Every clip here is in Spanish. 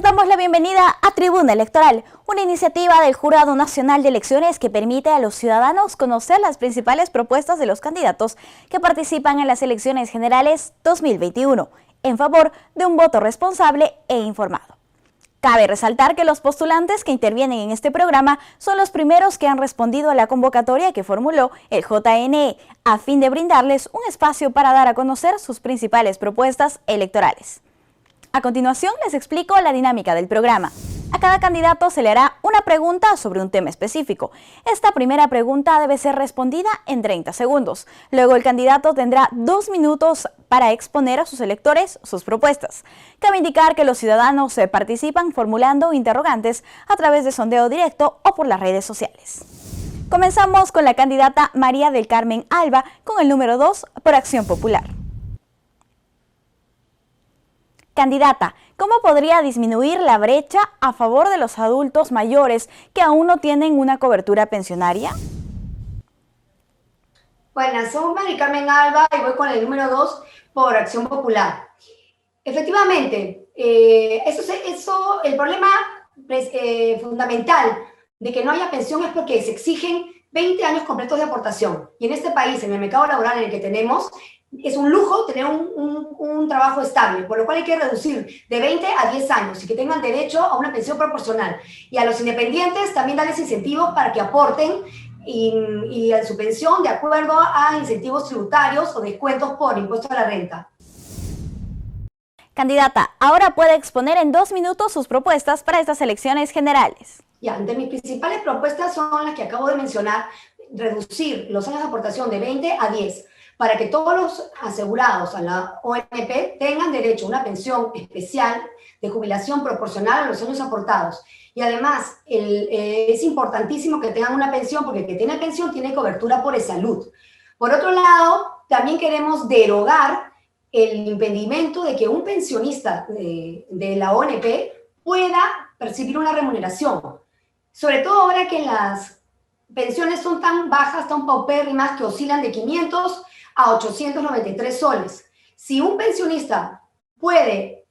damos la bienvenida a Tribuna Electoral, una iniciativa del Jurado Nacional de Elecciones que permite a los ciudadanos conocer las principales propuestas de los candidatos que participan en las elecciones generales 2021, en favor de un voto responsable e informado. Cabe resaltar que los postulantes que intervienen en este programa son los primeros que han respondido a la convocatoria que formuló el JNE, a fin de brindarles un espacio para dar a conocer sus principales propuestas electorales. A continuación les explico la dinámica del programa. A cada candidato se le hará una pregunta sobre un tema específico. Esta primera pregunta debe ser respondida en 30 segundos. Luego el candidato tendrá 2 minutos para exponer a sus electores sus propuestas. Cabe indicar que los ciudadanos participan formulando interrogantes a través de sondeo directo o por las redes sociales. Comenzamos con la candidata María del Carmen Alba con el número 2 por Acción Popular. Candidata, ¿cómo podría disminuir la brecha a favor de los adultos mayores que aún no tienen una cobertura pensionaria? Bueno, soy María Carmen Alba y voy con el número 2 por Acción Popular. Efectivamente, el problema fundamental de que no haya pensión es porque se exigen 20 años completos de aportación. Y en este país, en el mercado laboral en el que tenemos, es un lujo tener un trabajo estable, por lo cual hay que reducir de 20 a 10 años y que tengan derecho a una pensión proporcional. Y a los independientes también darles incentivos para que aporten y a su pensión de acuerdo a incentivos tributarios o descuentos por impuesto a la renta. Candidata, ahora puede exponer en 2 minutos sus propuestas para estas elecciones generales. Ya, de mis principales propuestas son las que acabo de mencionar: reducir los años de aportación de 20 a 10, para que todos los asegurados a la ONP tengan derecho a una pensión especial de jubilación proporcional a los años aportados. Y además, es importantísimo que tengan una pensión, porque el que tiene pensión tiene cobertura por salud. Por otro lado, también queremos derogar el impedimento de que un pensionista de la ONP pueda percibir una remuneración. Sobre todo ahora que las pensiones son tan bajas, tan paupérrimas, que oscilan de 500 a 893 soles. Si un pensionista puede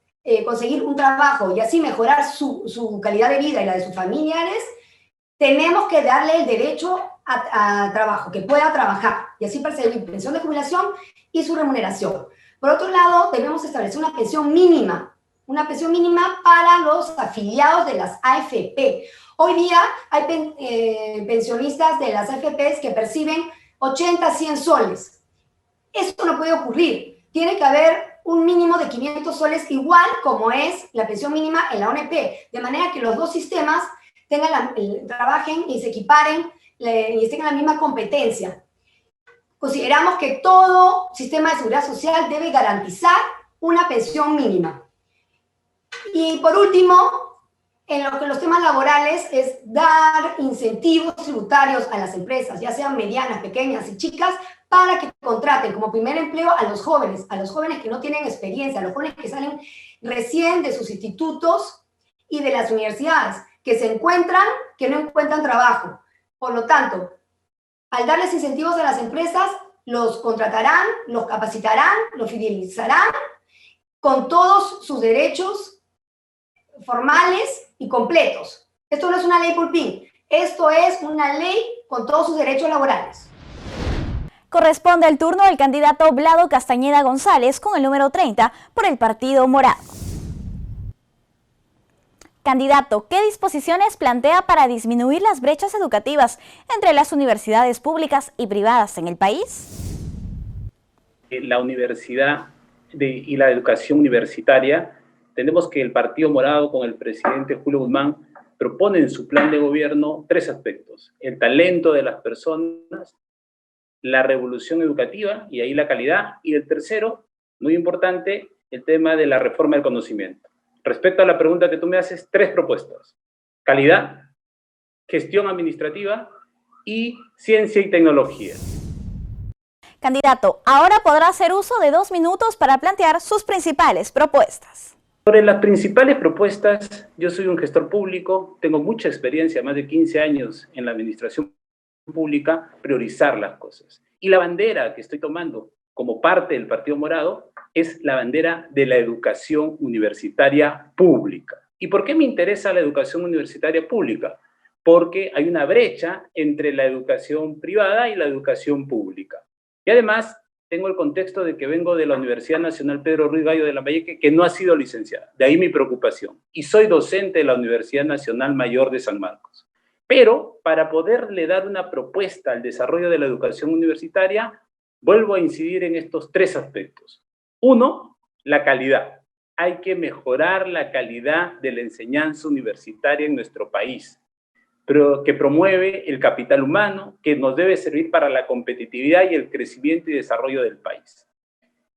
conseguir un trabajo y así mejorar su calidad de vida y la de sus familiares, tenemos que darle el derecho a trabajo, que pueda trabajar y así percibir pensión de jubilación y su remuneración. Por otro lado, debemos establecer una pensión mínima para los afiliados de las AFP. Hoy día hay pensionistas de las AFPs que perciben 80, 100 soles. Esto no puede ocurrir. Tiene que haber un mínimo de 500 soles, igual como es la pensión mínima en la ONP, de manera que los dos sistemas trabajen y se equiparen y estén en la misma competencia. Consideramos que todo sistema de seguridad social debe garantizar una pensión mínima. Y por último, en los temas laborales, es dar incentivos tributarios a las empresas, ya sean medianas, pequeñas y chicas, para que contraten como primer empleo a los jóvenes que no tienen experiencia, a los jóvenes que salen recién de sus institutos y de las universidades, que no encuentran trabajo. Por lo tanto, al darles incentivos a las empresas, los contratarán, los capacitarán, los fidelizarán con todos sus derechos formales y completos. Esto no es una ley pulpín, esto es una ley con todos sus derechos laborales. Corresponde el turno del candidato Vlado Castañeda González con el número 30 por el Partido Morado. Candidato, ¿qué disposiciones plantea para disminuir las brechas educativas entre las universidades públicas y privadas en el país? La universidad y la educación universitaria, tenemos que el Partido Morado con el presidente Julio Guzmán propone en su plan de gobierno 3 aspectos: el talento de las personas, la revolución educativa y ahí la calidad, y el tercero, muy importante, el tema de la reforma del conocimiento. Respecto a la pregunta que tú me haces, 3 propuestas: calidad, gestión administrativa y ciencia y tecnología. Candidato, ahora podrá hacer uso de 2 minutos para plantear sus principales propuestas. Sobre las principales propuestas, yo soy un gestor público, tengo mucha experiencia, más de 15 años en la administración pública, priorizar las cosas. Y la bandera que estoy tomando como parte del Partido Morado es la bandera de la educación universitaria pública. ¿Y por qué me interesa la educación universitaria pública? Porque hay una brecha entre la educación privada y la educación pública. Y además, tengo el contexto de que vengo de la Universidad Nacional Pedro Ruiz Gallo de Lambayeque, que no ha sido licenciada. De ahí mi preocupación. Y soy docente de la Universidad Nacional Mayor de San Marcos. Pero para poderle dar una propuesta al desarrollo de la educación universitaria, vuelvo a incidir en estos tres aspectos. Uno, la calidad. Hay que mejorar la calidad de la enseñanza universitaria en nuestro país, pero que promueve el capital humano, que nos debe servir para la competitividad y el crecimiento y desarrollo del país.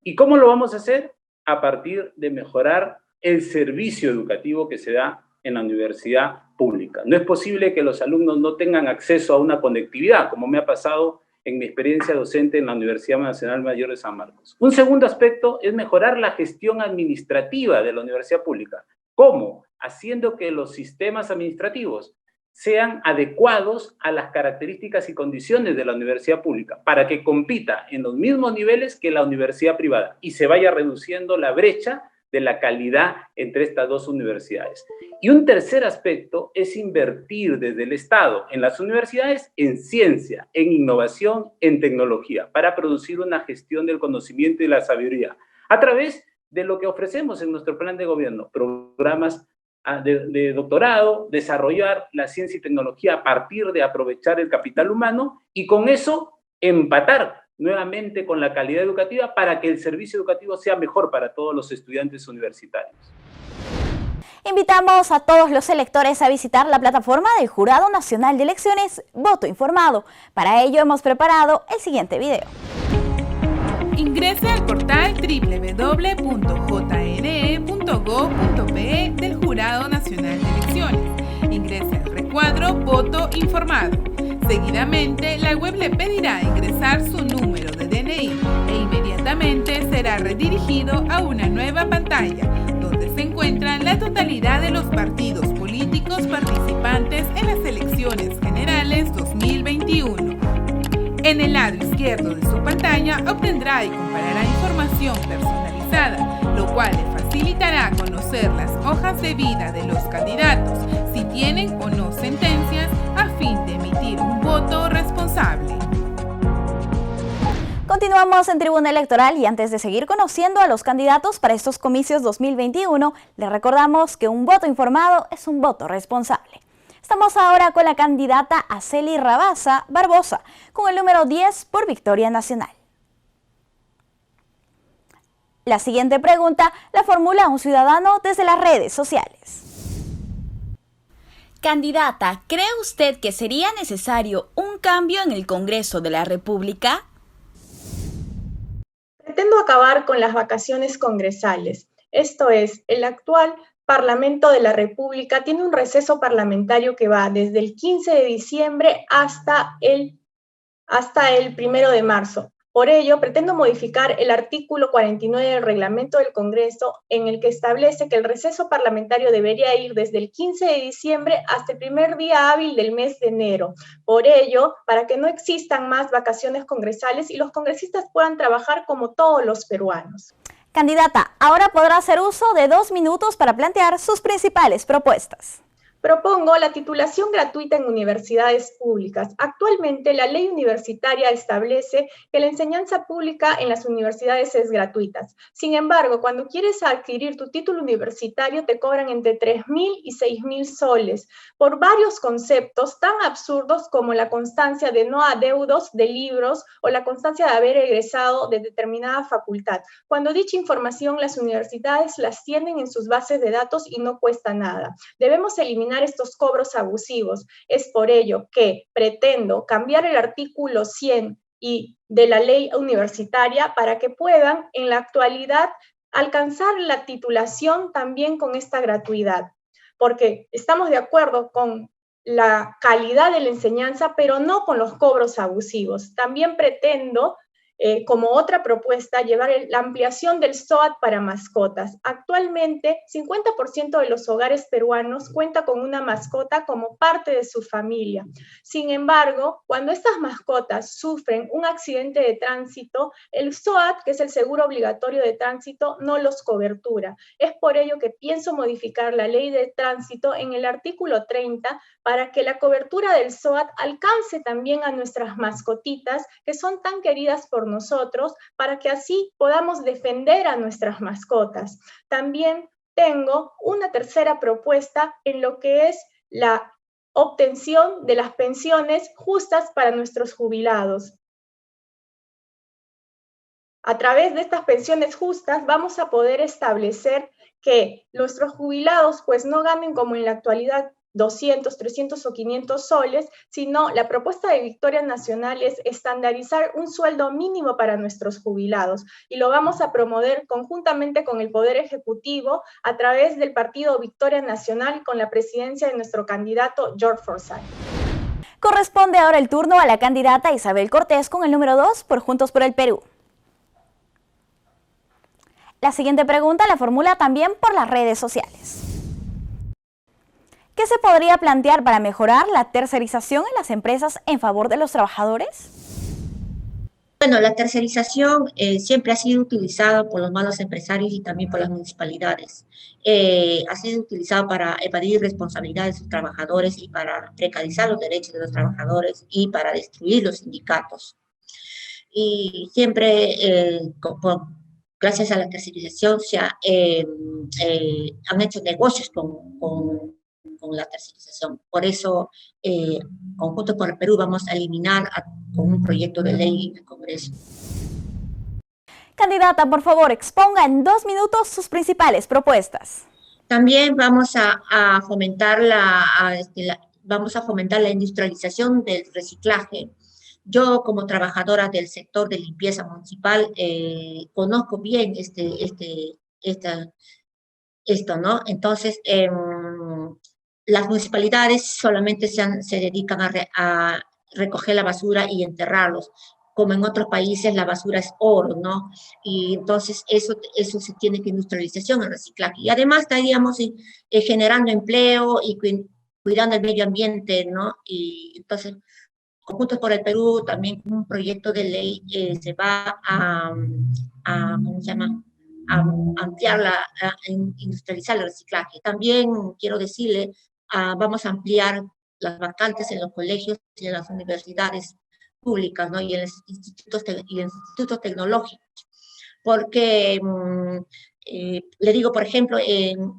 ¿Y cómo lo vamos a hacer? A partir de mejorar el servicio educativo que se da en la universidad pública. No es posible que los alumnos no tengan acceso a una conectividad, como me ha pasado en mi experiencia docente en la Universidad Nacional Mayor de San Marcos. Un segundo aspecto es mejorar la gestión administrativa de la universidad pública. ¿Cómo? Haciendo que los sistemas administrativos sean adecuados a las características y condiciones de la universidad pública, para que compita en los mismos niveles que la universidad privada y se vaya reduciendo la brecha de la calidad entre estas dos universidades. Y un tercer aspecto es invertir desde el Estado en las universidades en ciencia, en innovación, en tecnología, para producir una gestión del conocimiento y la sabiduría, a través de lo que ofrecemos en nuestro plan de gobierno, programas de doctorado, desarrollar la ciencia y tecnología a partir de aprovechar el capital humano y con eso empatar nuevamente con la calidad educativa para que el servicio educativo sea mejor para todos los estudiantes universitarios. Invitamos a todos los electores a visitar la plataforma del Jurado Nacional de Elecciones Voto Informado. Para ello hemos preparado el siguiente video. Ingrese al portal www.jne.go.pe del Jurado Nacional de Elecciones. Ingrese al recuadro Voto Informado. Seguidamente, la web le pedirá ingresar su número de DNI e inmediatamente será redirigido a una nueva pantalla, donde se encuentran la totalidad de los partidos políticos participantes en las elecciones generales 2021. En el lado izquierdo de su pantalla obtendrá y comparará información personalizada, lo cual le facilitará conocer las hojas de vida de los candidatos, si tienen o no sentencias, a fin de emitir un voto responsable. Continuamos en Tribuna Electoral y antes de seguir conociendo a los candidatos para estos comicios 2021, les recordamos que un voto informado es un voto responsable. Estamos ahora con la candidata Acely Rabasa Barbosa, con el número 10 por Victoria Nacional. La siguiente pregunta la formula un ciudadano desde las redes sociales. Candidata, ¿cree usted que sería necesario un cambio en el Congreso de la República? Pretendo acabar con las vacaciones congresales. Esto es, el actual Parlamento de la República tiene un receso parlamentario que va desde el 15 de diciembre hasta el 1 de marzo. Por ello, pretendo modificar el artículo 49 del reglamento del Congreso, en el que establece que el receso parlamentario debería ir desde el 15 de diciembre hasta el primer día hábil del mes de enero. Por ello, para que no existan más vacaciones congresales y los congresistas puedan trabajar como todos los peruanos. Candidata, ahora podrá hacer uso de 2 minutos para plantear sus principales propuestas. Propongo la titulación gratuita en universidades públicas. Actualmente, la ley universitaria establece que la enseñanza pública en las universidades es gratuita. Sin embargo, cuando quieres adquirir tu título universitario, te cobran entre 3.000 y 6.000 soles por varios conceptos tan absurdos como la constancia de no adeudos de libros o la constancia de haber egresado de determinada facultad. Cuando dicha información las universidades las tienen en sus bases de datos y no cuesta nada. Debemos eliminar estos cobros abusivos. Es por ello que pretendo cambiar el artículo 100 de la ley universitaria para que puedan en la actualidad alcanzar la titulación también con esta gratuidad, porque estamos de acuerdo con la calidad de la enseñanza, pero no con los cobros abusivos. También pretendo como otra propuesta, llevar la ampliación del SOAT para mascotas. Actualmente, 50% de los hogares peruanos cuenta con una mascota como parte de su familia. Sin embargo, cuando estas mascotas sufren un accidente de tránsito, el SOAT, que es el seguro obligatorio de tránsito, no los cobertura. Es por ello que pienso modificar la ley de tránsito en el artículo 30 para que la cobertura del SOAT alcance también a nuestras mascotitas, que son tan queridas por nosotros, para que así podamos defender a nuestras mascotas. También tengo una tercera propuesta en lo que es la obtención de las pensiones justas para nuestros jubilados. A través de estas pensiones justas vamos a poder establecer que nuestros jubilados pues no ganen como en la actualidad 200, 300 o 500 soles, sino la propuesta de Victoria Nacional es estandarizar un sueldo mínimo para nuestros jubilados y lo vamos a promover conjuntamente con el Poder Ejecutivo a través del partido Victoria Nacional con la presidencia de nuestro candidato George Forsyth. Corresponde ahora el turno a la candidata Isabel Cortés con el número 2 por Juntos por el Perú. La siguiente pregunta la formula también por las redes sociales. ¿Qué se podría plantear para mejorar la tercerización en las empresas en favor de los trabajadores? Bueno, la tercerización siempre ha sido utilizada por los malos empresarios y también por las municipalidades. Ha sido utilizado para evadir responsabilidades de sus trabajadores y para precarizar los derechos de los trabajadores y para destruir los sindicatos. Y siempre, gracias a la tercerización, han hecho negocios con la tercerización. Por eso, Juntos por el Perú vamos a eliminar con un proyecto de ley en el Congreso. Candidata, por favor, exponga en 2 minutos sus principales propuestas. También vamos a fomentar la industrialización del reciclaje. Yo, como trabajadora del sector de limpieza municipal, conozco bien esto, ¿no? Entonces, las municipalidades solamente se dedican a recoger la basura y enterrarlos. Como en otros países la basura es oro, ¿no? Y entonces eso se tiene que industrialización, el reciclaje. Y además estaríamos generando empleo y cuidando el medio ambiente, ¿no? Y entonces, Juntos por el Perú, también un proyecto de ley se va ¿cómo se llama? A ampliar industrializar el reciclaje. También quiero decirle, vamos a ampliar las vacantes en los colegios y en las universidades públicas, ¿no? Y en los institutos tecnológicos. Porque, le digo, por ejemplo,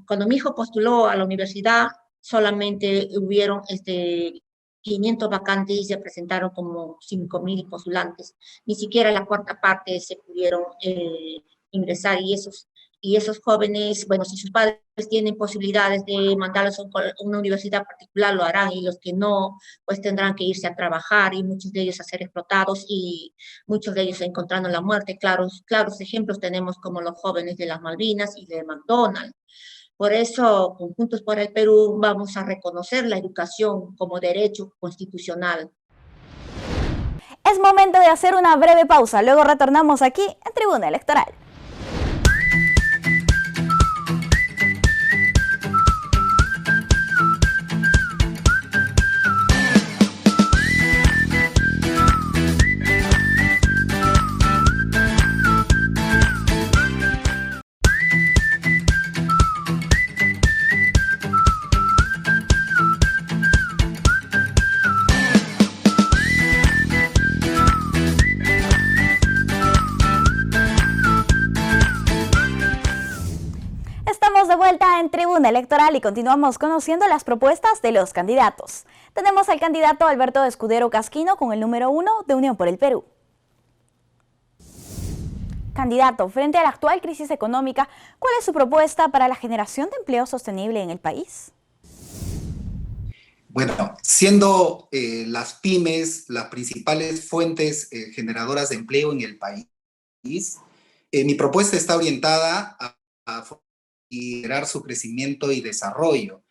cuando mi hijo postuló a la universidad, solamente hubieron 500 vacantes y se presentaron como 5.000 postulantes. Ni siquiera la cuarta parte se pudieron ingresar y esos jóvenes, bueno, si sus padres tienen posibilidades de mandarlos a una universidad particular, lo harán, y los que no, pues tendrán que irse a trabajar y muchos de ellos a ser explotados y muchos de ellos encontrando la muerte. Claros ejemplos tenemos como los jóvenes de las Malvinas y de McDonald's. Por eso, con Juntos por el Perú, vamos a reconocer la educación como derecho constitucional. Es momento de hacer una breve pausa, luego retornamos aquí en Tribuna Electoral. De vuelta en Tribuna Electoral y continuamos conociendo las propuestas de los candidatos. Tenemos al candidato Alberto Escudero Casquino con el número 1 de Unión por el Perú. Candidato, frente a la actual crisis económica, ¿cuál es su propuesta para la generación de empleo sostenible en el país? Bueno, siendo las pymes las principales fuentes generadoras de empleo en el país, mi propuesta está orientada a liderar su crecimiento y desarrollo.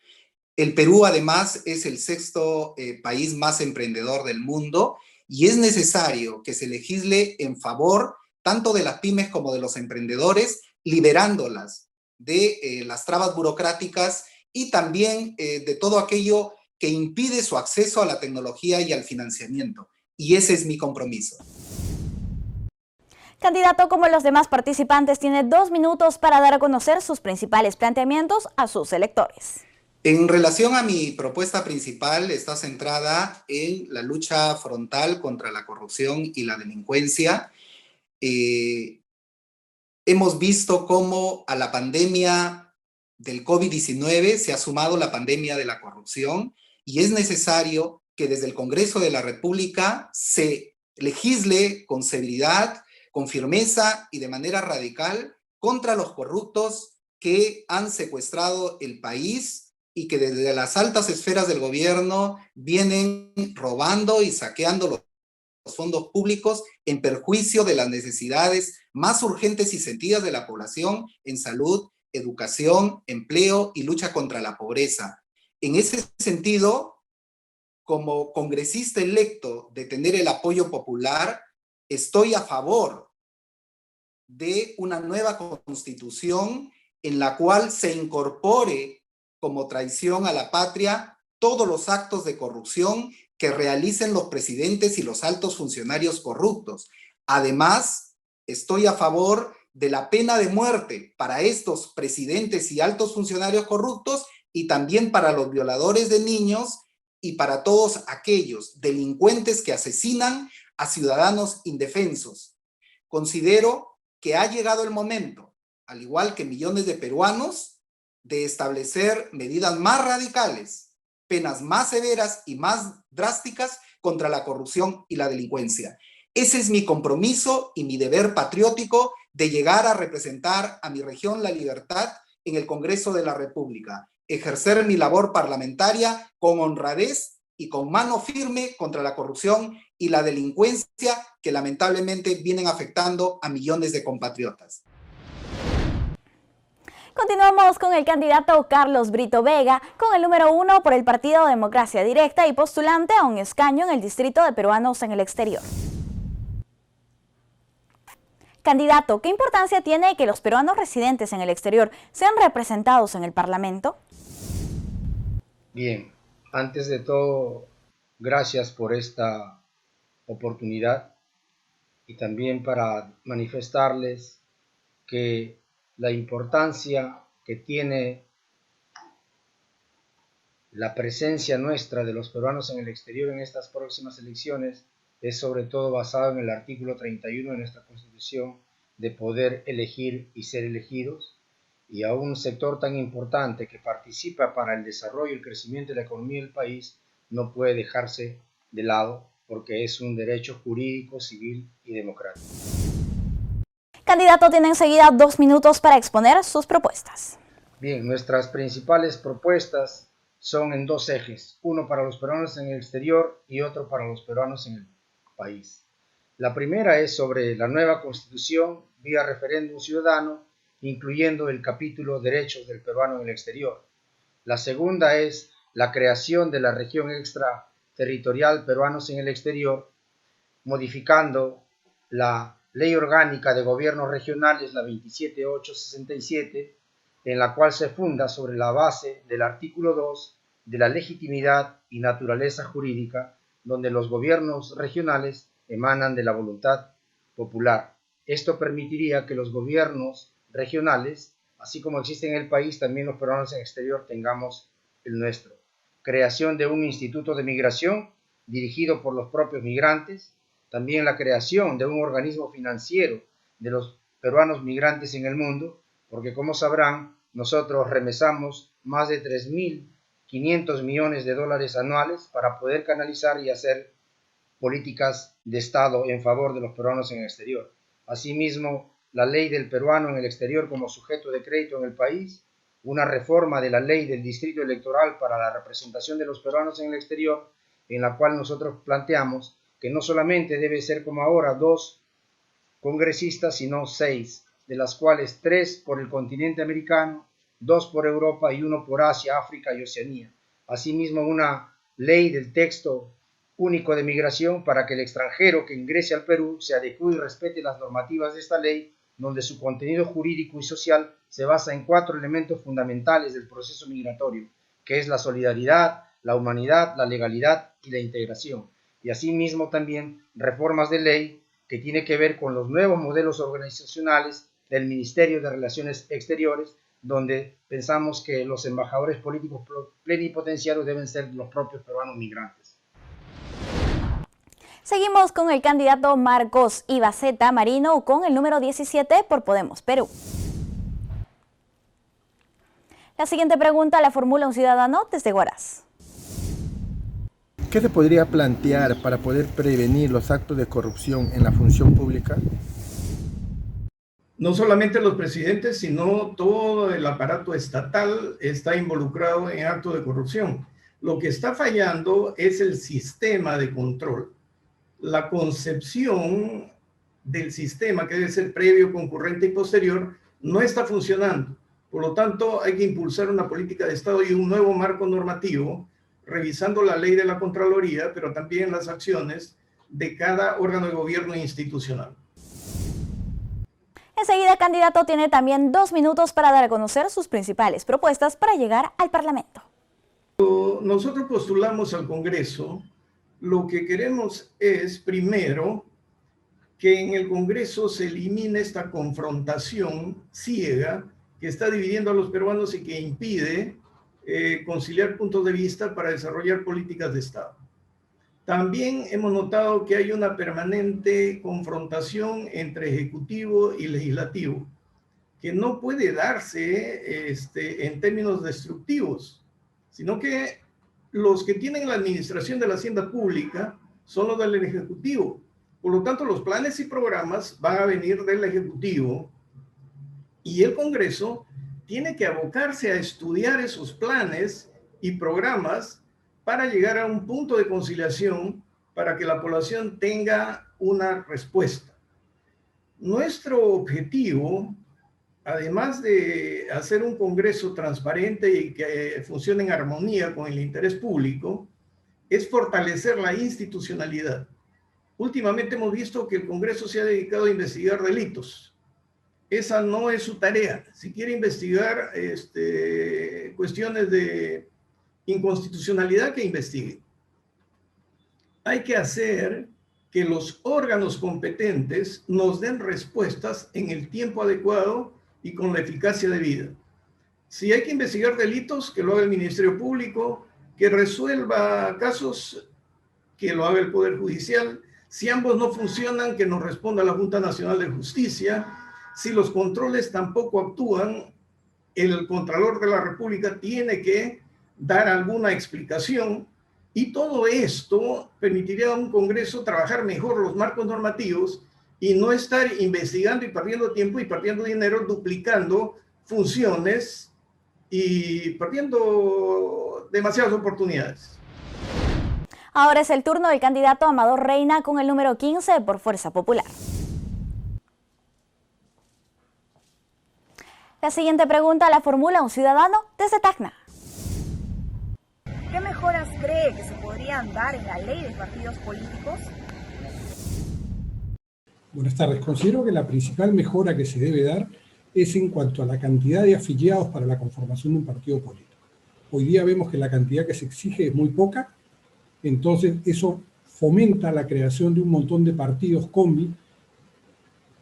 El Perú, además, es el 6º país más emprendedor del mundo y es necesario que se legisle en favor tanto de las pymes como de los emprendedores, liberándolas de las trabas burocráticas y también de todo aquello que impide su acceso a la tecnología y al financiamiento. Y ese es mi compromiso. Candidato, como los demás participantes, tiene 2 minutos para dar a conocer sus principales planteamientos a sus electores. En relación a mi propuesta principal, está centrada en la lucha frontal contra la corrupción y la delincuencia. Hemos visto cómo a la pandemia del COVID-19 se ha sumado la pandemia de la corrupción y es necesario que desde el Congreso de la República se legisle con severidad, con firmeza y de manera radical contra los corruptos que han secuestrado el país y que desde las altas esferas del gobierno vienen robando y saqueando los fondos públicos en perjuicio de las necesidades más urgentes y sentidas de la población en salud, educación, empleo y lucha contra la pobreza. En ese sentido, como congresista electo de tener el apoyo popular, estoy a favor de una nueva constitución en la cual se incorpore como traición a la patria todos los actos de corrupción que realicen los presidentes y los altos funcionarios corruptos. Además, estoy a favor de la pena de muerte para estos presidentes y altos funcionarios corruptos y también para los violadores de niños y para todos aquellos delincuentes que asesinan a ciudadanos indefensos. Considero que ha llegado el momento, al igual que millones de peruanos, de establecer medidas más radicales, penas más severas y más drásticas contra la corrupción y la delincuencia. Ese es mi compromiso y mi deber patriótico de llegar a representar a mi región La Libertad en el Congreso de la República, ejercer mi labor parlamentaria con honradez y con mano firme contra la corrupción y la delincuencia que lamentablemente vienen afectando a millones de compatriotas. Continuamos con el candidato Carlos Brito Vega, con el número 1 por el Partido Democracia Directa y postulante a un escaño en el Distrito de Peruanos en el Exterior. Candidato, ¿qué importancia tiene que los peruanos residentes en el exterior sean representados en el Parlamento? Bien, antes de todo, gracias por esta oportunidad y también para manifestarles que la importancia que tiene la presencia nuestra de los peruanos en el exterior en estas próximas elecciones es sobre todo basado en el artículo 31 de nuestra Constitución de poder elegir y ser elegidos, y a un sector tan importante que participa para el desarrollo y el crecimiento de la economía del país no puede dejarse de lado porque es un derecho jurídico, civil y democrático. Candidato, tiene enseguida 2 minutos para exponer sus propuestas. Bien, nuestras principales propuestas son en 2 ejes, uno para los peruanos en el exterior y otro para los peruanos en el país. La primera es sobre la nueva constitución vía referéndum ciudadano, incluyendo el capítulo Derechos del Peruano en el Exterior. La segunda es la creación de la región extraterritorial Peruanos en el Exterior, modificando la Ley Orgánica de Gobiernos Regionales, la 27867, en la cual se funda sobre la base del artículo 2 de la legitimidad y naturaleza jurídica, donde los gobiernos regionales emanan de la voluntad popular. Esto permitiría que los gobiernos regionales, así como existen en el país, también los peruanos en el exterior tengamos el nuestro. Creación de un instituto de migración dirigido por los propios migrantes, también la creación de un organismo financiero de los peruanos migrantes en el mundo, porque como sabrán, nosotros remesamos más de 3.500 millones de dólares anuales para poder canalizar y hacer políticas de Estado en favor de los peruanos en el exterior. Asimismo, la ley del peruano en el exterior como sujeto de crédito en el país, una reforma de la ley del distrito electoral para la representación de los peruanos en el exterior, en la cual nosotros planteamos que no solamente debe ser como ahora 2 congresistas, sino 6, de las cuales 3 por el continente americano, 2 por Europa y 1 por Asia, África y Oceanía. Asimismo, una ley del texto único de migración para que el extranjero que ingrese al Perú se adecue y respete las normativas de esta ley, donde su contenido jurídico y social se basa en 4 elementos fundamentales del proceso migratorio, que es la solidaridad, la humanidad, la legalidad y la integración, y asimismo también reformas de ley que tiene que ver con los nuevos modelos organizacionales del Ministerio de Relaciones Exteriores, donde pensamos que los embajadores políticos plenipotenciarios deben ser los propios peruanos migrantes. Seguimos con el candidato Marcos Ibaceta Marino con el número 17 por Podemos Perú. La siguiente pregunta la formula un ciudadano desde Huaraz. ¿Qué se podría plantear para poder prevenir los actos de corrupción en la función pública? No solamente los presidentes, sino todo el aparato estatal está involucrado en actos de corrupción. Lo que está fallando es el sistema de control. La concepción del sistema, que debe ser previo, concurrente y posterior, no está funcionando. Por lo tanto, hay que impulsar una política de Estado y un nuevo marco normativo, revisando la ley de la Contraloría, pero también las acciones de cada órgano de gobierno institucional. Enseguida, candidato tiene también 2 minutos para dar a conocer sus principales propuestas para llegar al Parlamento. Nosotros postulamos al Congreso. Lo que queremos es, primero, que en el Congreso se elimine esta confrontación ciega que está dividiendo a los peruanos y que impide conciliar puntos de vista para desarrollar políticas de Estado. También hemos notado que hay una permanente confrontación entre Ejecutivo y Legislativo, que no puede darse en términos destructivos, sino que los que tienen la administración de la hacienda pública son los del Ejecutivo. Por lo tanto, los planes y programas van a venir del Ejecutivo y el Congreso tiene que abocarse a estudiar esos planes y programas para llegar a un punto de conciliación para que la población tenga una respuesta. Nuestro objetivo, además de hacer un Congreso transparente y que funcione en armonía con el interés público, es fortalecer la institucionalidad. Últimamente hemos visto que el Congreso se ha dedicado a investigar delitos. Esa no es su tarea. Si quiere investigar cuestiones de inconstitucionalidad, que investigue. Hay que hacer que los órganos competentes nos den respuestas en el tiempo adecuado y con la eficacia debida. Si hay que investigar delitos, que lo haga el Ministerio Público, que resuelva casos, que lo haga el Poder Judicial. Si ambos no funcionan, que nos responda la Junta Nacional de Justicia. Si los controles tampoco actúan, el Contralor de la República tiene que dar alguna explicación, y todo esto permitiría a un Congreso trabajar mejor los marcos normativos y no estar investigando y perdiendo tiempo y perdiendo dinero, duplicando funciones y perdiendo demasiadas oportunidades. Ahora es el turno del candidato Amador Reina con el número 15 por Fuerza Popular. La siguiente pregunta la formula un ciudadano desde Tacna. ¿Qué mejoras cree que se podrían dar en la ley de partidos políticos? Buenas tardes. Considero que la principal mejora que se debe dar es en cuanto a la cantidad de afiliados para la conformación de un partido político. Hoy día vemos que la cantidad que se exige es muy poca, entonces eso fomenta la creación de un montón de partidos combi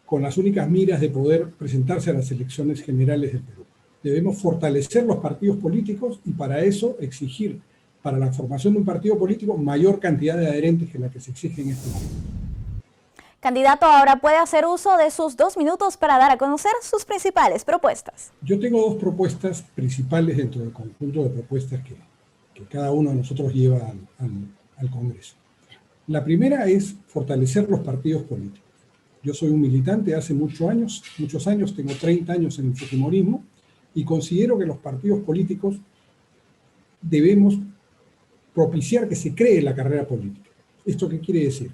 con las únicas miras de poder presentarse a las elecciones generales del Perú. Debemos fortalecer los partidos políticos y para eso exigir para la formación de un partido político mayor cantidad de adherentes que la que se exige en este momento. Candidato, ahora puede hacer uso de sus 2 minutos para dar a conocer sus principales propuestas. Yo tengo 2 propuestas principales dentro del conjunto de propuestas que cada uno de nosotros lleva al Congreso. La primera es fortalecer los partidos políticos. Yo soy un militante hace muchos años, tengo 30 años en el fujimorismo, y considero que los partidos políticos debemos propiciar que se cree la carrera política. ¿Esto qué quiere decir?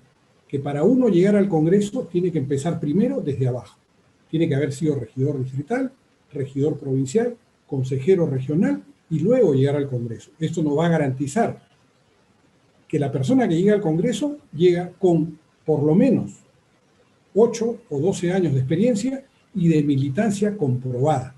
Que para uno llegar al Congreso tiene que empezar primero desde abajo. Tiene que haber sido regidor distrital, regidor provincial, consejero regional y luego llegar al Congreso. Esto nos va a garantizar que la persona que llega al Congreso llega con por lo menos 8 o 12 años de experiencia y de militancia comprobada.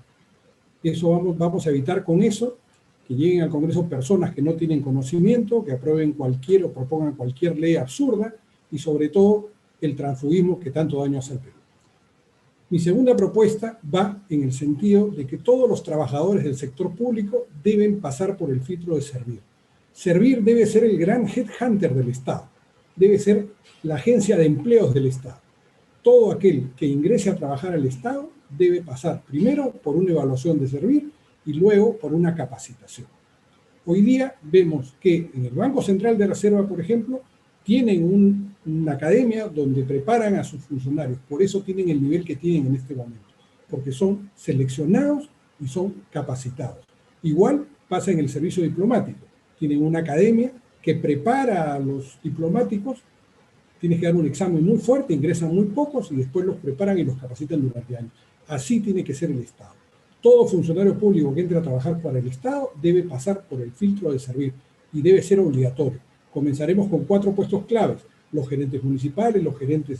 Eso vamos a evitar con eso, que lleguen al Congreso personas que no tienen conocimiento, que aprueben cualquier o propongan cualquier ley absurda y sobre todo el transfugismo que tanto daño hace al Perú. Mi segunda propuesta va en el sentido de que todos los trabajadores del sector público deben pasar por el filtro de Servir. Servir debe ser el gran headhunter del Estado, debe ser la agencia de empleos del Estado. Todo aquel que ingrese a trabajar al Estado debe pasar primero por una evaluación de Servir y luego por una capacitación. Hoy día vemos que en el Banco Central de Reserva, por ejemplo, tienen una academia donde preparan a sus funcionarios. Por eso tienen el nivel que tienen en este momento, porque son seleccionados y son capacitados. Igual pasa en el servicio diplomático. Tienen una academia que prepara a los diplomáticos. Tienes que dar un examen muy fuerte, ingresan muy pocos y después los preparan y los capacitan durante años. Así tiene que ser el Estado. Todo funcionario público que entre a trabajar para el Estado debe pasar por el filtro de Servir y debe ser obligatorio. Comenzaremos con 4 puestos claves, los gerentes municipales, los gerentes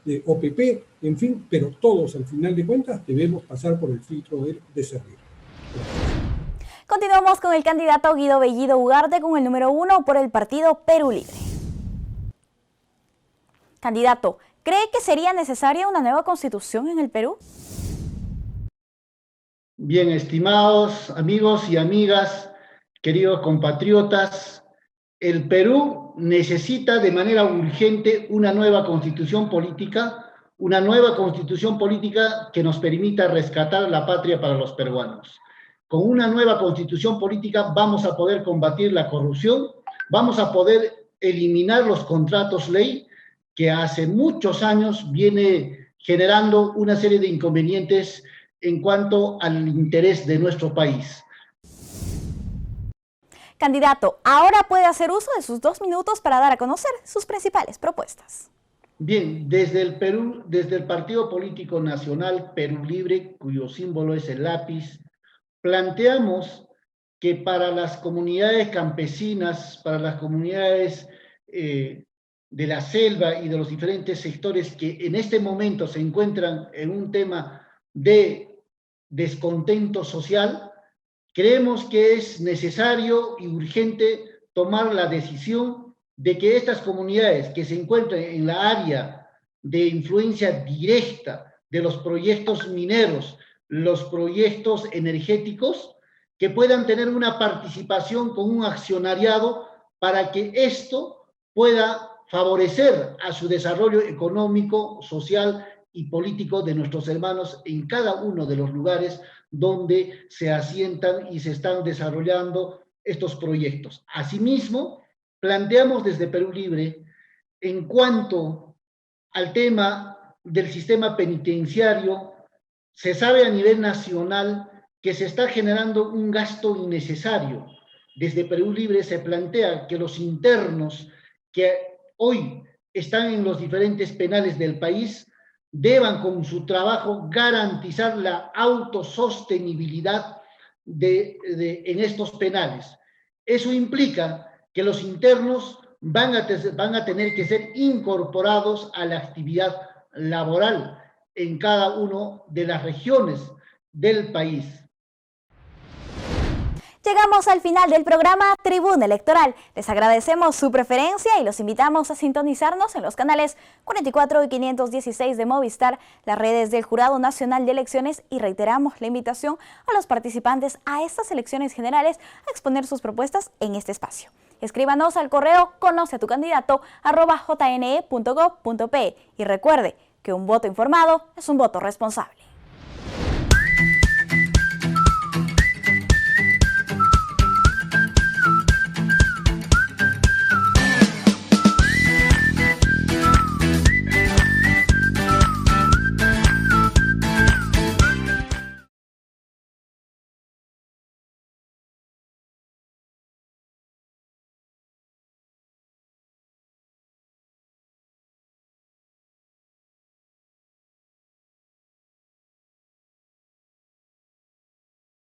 de OPP, en fin, pero todos al final de cuentas debemos pasar por el filtro de Servir. Continuamos con el candidato Guido Bellido Ugarte con el número 1 por el partido Perú Libre. Candidato, ¿cree que sería necesaria una nueva constitución en el Perú? Bien, estimados amigos y amigas, queridos compatriotas, el Perú necesita de manera urgente una nueva constitución política que nos permita rescatar la patria para los peruanos. Con una nueva constitución política vamos a poder combatir la corrupción, vamos a poder eliminar los contratos ley que hace muchos años viene generando una serie de inconvenientes en cuanto al interés de nuestro país. Candidato, ahora puede hacer uso de sus 2 minutos para dar a conocer sus principales propuestas. Bien, desde el Partido Político Nacional Perú Libre, cuyo símbolo es el lápiz, planteamos que para las comunidades campesinas, para las comunidades de la selva y de los diferentes sectores que en este momento se encuentran en un tema de descontento social, creemos que es necesario y urgente tomar la decisión de que estas comunidades que se encuentran en la área de influencia directa de los proyectos mineros, los proyectos energéticos, que puedan tener una participación con un accionariado para que esto pueda favorecer a su desarrollo económico, social y político de nuestros hermanos en cada uno de los lugares donde se asientan y se están desarrollando estos proyectos. Asimismo, planteamos desde Perú Libre, en cuanto al tema del sistema penitenciario, se sabe a nivel nacional que se está generando un gasto innecesario. Desde Perú Libre se plantea que los internos que hoy están en los diferentes penales del país deban con su trabajo garantizar la autosostenibilidad en estos penales. Eso implica que los internos van a tener que ser incorporados a la actividad laboral en cada una de las regiones del país. Llegamos al final del programa Tribuna Electoral. Les agradecemos su preferencia y los invitamos a sintonizarnos en los canales 44 y 516 de Movistar, las redes del Jurado Nacional de Elecciones, y reiteramos la invitación a los participantes a estas elecciones generales a exponer sus propuestas en este espacio. Escríbanos al correo conoceatucandidato@jne.gov.pe y recuerde que un voto informado es un voto responsable.